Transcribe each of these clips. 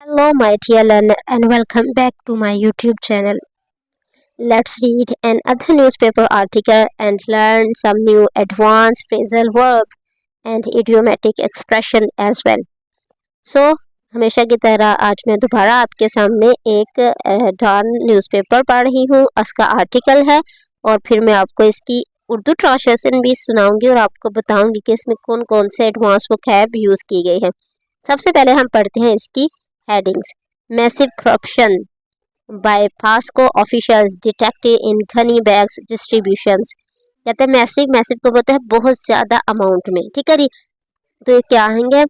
Hello, my dear learner, and welcome back to my YouTube channel. Let's read another newspaper article and learn some new advanced phrasal verb and idiomatic expression as well. So, हमेशा की तरह आज मैं दोबारा आपके सामने एक don newspaper पढ़ रही हूँ। उसका आर्टिकल है और फिर मैं आपको इसकी उर्दू ट्रांसलेशन भी सुनाऊंगी और आपको बताऊंगी कि इसमें कौन कौन से एडवांस वोकैब यूज़ की गई है। सबसे पहले हम पढ़ते हैं इसकी headings. Massive corruption by PASSCO officials detected in gunny bags distributions. कहते हैं मैसिव को बोलते हैं बहुत ज़्यादा अमाउंट में। ठीक है जी, तो ये क्या आएंगे,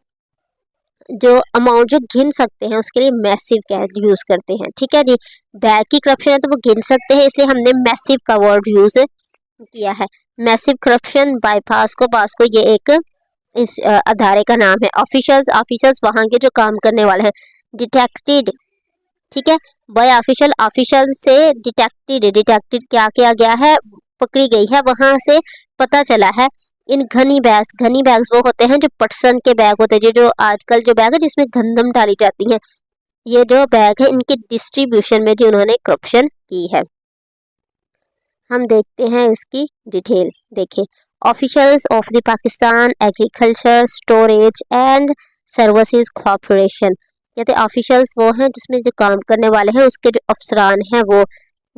जो अमाउंट जो गिन सकते हैं उसके लिए मैसिव का यूज़ करते हैं। ठीक है जी, बैग की करप्शन है तो वो गिन सकते हैं, इसलिए हमने मैसिव का वर्ड यूज़ किया है। मैसिव करप्शन बाय पास्को ये एक इस अदारे का नाम है। ऑफिशियल्स वहाँ के जो काम करने वाले हैं। डिटेक्टेड, ठीक है, बाय ऑफिशियल से डिटेक्टेड क्या किया गया है, पकड़ी गई है, वहाँ से पता चला है। इन घनी बैग्स वो होते हैं जो पटसन के बैग होते हैं, जो आजकल जो बैग है जिसमें गंदम डाली जाती है, ये जो बैग है इनकी डिस्ट्रीब्यूशन में जो उन्होंने करप्शन की है। हम देखते हैं इसकी डिटेल। देखिए, officials of the Pakistan agriculture storage and services corporation. कहते हैं ऑफिशियल्स वो हैं जिसमें जो काम करने वाले हैं, उसके जो अफसरान हैं वो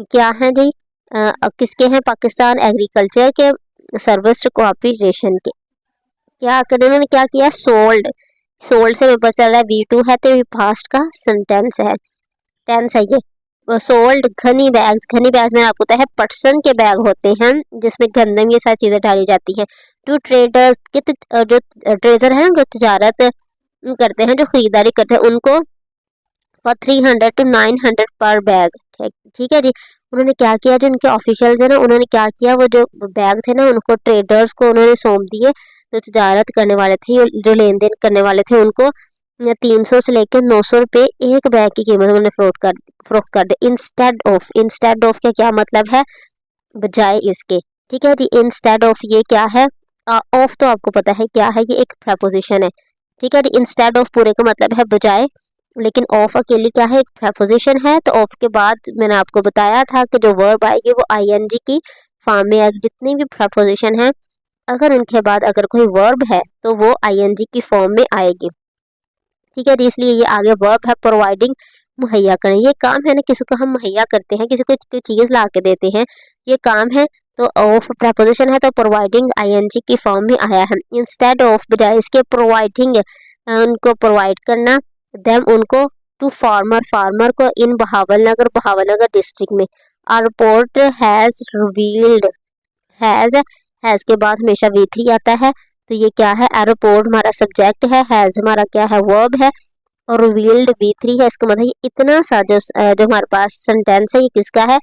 क्या हैं जी, किसके हैं, पाकिस्तान एग्रीकल्चर के सर्विस कॉर्पोरेशन के। क्या कर उन्होंने क्या किया, सोल्ड से पता चल रहा है V2 है तो पास्ट का सेंटेंस है, टेंस है ये। सोल्ड घनी बैग्स में आपको पता है पटसन के बैग होते हैं जिसमें गंदम ये सारी चीज़ें डाली जाती हैं। टू ट्रेडर्स के जो ट्रेजर हैं जो तजारत करते हैं, जो खरीदारी करते हैं, उनको 300 to 900 पर बैग। ठीक है जी, उन्होंने क्या किया, जो उनके ऑफिशियल्स हैं ना, उन्होंने क्या किया, वो जो बैग थे ना उनको ट्रेडर्स को उन्होंने सौंप दिए, जो तजारत करने वाले थे, जो लेन देन करने वाले थे, उनको 300 से लेकर 900 रुपये एक बैग की कीमत उन्होंने फरोख्त कर दी। इंस्टेड ऑफ का क्या मतलब है, बजाय इसके। ठीक है जी, इंस्टेड ऑफ ये क्या है, ऑफ तो आपको पता है क्या है, ये एक प्रपोजिशन है। ठीक है जी, इंस्टेड ऑफ पूरे का मतलब है बजाय, लेकिन ऑफ अकेली क्या है, एक प्रपोजिशन है। तो ऑफ के बाद मैंने आपको बताया था कि जो वर्ब आएगी वो ING की फॉर्म में आएगी। जितनी भी प्रपोजिशन है अगर उनके बाद अगर कोई वर्ब है तो वो ING की फॉर्म में आएगी। ठीक है जी, इसलिए ये आगे वर्ब है प्रोवाइडिंग, मुहैया करें। ये काम है ना, किसी को हम मुहैया करते हैं, किसी को कोई चीज़ ला के देते हैं, ये काम है। तो ऑफ प्रपोजिशन है तो प्रोवाइडिंग ING की फॉर्म में आया है। इंस्टेड ऑफ बजाय इसके, प्रोवाइडिंग उनको प्रोवाइड करना, देम उनको, टू फार्मर को इन बहावलनगर डिस्ट्रिक्ट में। R report has revealed, has के बाद हमेशा V3 आता है, तो ये क्या है, एयरपोर्ट हमारा सब्जेक्ट है, हैज़ हमारा क्या है, वर्ब है, और रिवील्ड V3 है। इसका मतलब ये इतना सा जो हमारे पास सेंटेंस है ये किसका है,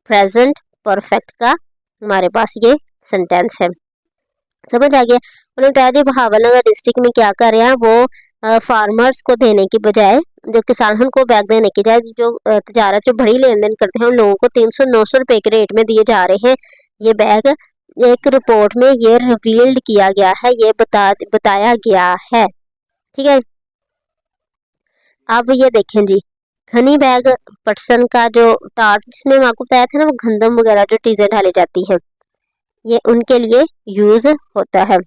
प्रेजेंट परफेक्ट का हमारे पास ये सेंटेंस है। समझ आ गया। उन्होंने बताया जी बहावलनगर डिस्ट्रिक्ट में क्या कर रहे हैं, वो फार्मर्स को देने की बजाय, जो किसानों को बैग देने की बजाय, जो तजारत जो बड़ी लेन देन करते हैं उन लोगों को 300-900 रुपये के रेट में दिए जा रहे हैं ये बैग। एक रिपोर्ट में ये रिवील्ड किया गया है, ये बताया गया है। ठीक है, अब ये देखें जी, घनी बैग पटसन का जो टाट जिसमें आपको बताया था ना, वो गंदम वगैरह जो चीज़ें डाली जाती हैं ये उनके लिए यूज़ होता है।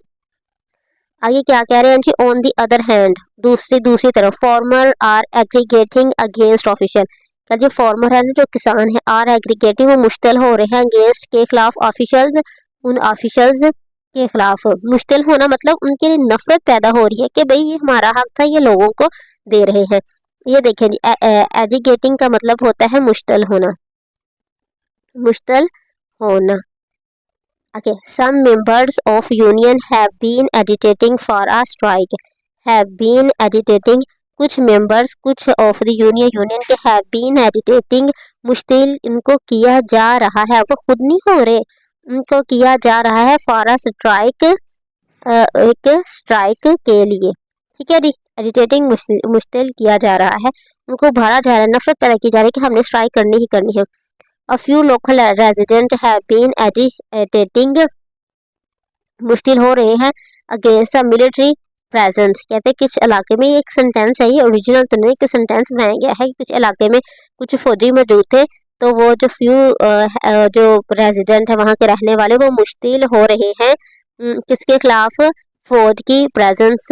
आगे क्या कह रहे हैं जी, ऑन दी अदर हैंड, दूसरी तरफ, farmer are aggregating against official. का जो फार्मर है ना, जो किसान है, आर एग्रीगेटिंग वो मुश्तिल हो रहे हैं, अगेंस्ट के खिलाफ, ऑफिशियल्स उन ऑफिशियल्स के खिलाफ। मुश्तिल होना मतलब उनके लिए नफरत पैदा हो रही है कि भाई ये हमारा हक था, ये लोगों को दे रहे हैं। ये देखें जी, एजिगेटिंग का मतलब होता है मुश्तिल होना, मुश्तिल होना। Okay, some members of union have been agitating for a strike. Have been agitating, कुछ members, कुछ of the union के have been agitating, मुश्तिल इनको किया जा रहा है, वो खुद नहीं हो रहे, उनको किया जा रहा है for a strike, एक स्ट्राइक के लिए। ठीक है जी, एजिटेटिंग मुश्तिल किया जा रहा है, उनको भरा जा रहा है, नफरत पैदा की जा रही है कि हमने स्ट्राइक करनी ही करनी है। A few local residents have been agitating, मुश्किल हो रहे हैं, अगेंस्ट मिलिट्री, प्रेजेंस। कहते हैं किस इलाके में, ये एक सेंटेंस है, ये ओरिजिनल तो नहीं, एक सेंटेंस बनाया गया है। कुछ इलाके में कुछ फौजी मौजूद थे, तो वो जो जो रेजिडेंट है वहाँ के रहने वाले, वो मुश्तिल हो रहे हैं किसके खिलाफ, फौज की प्रेजेंस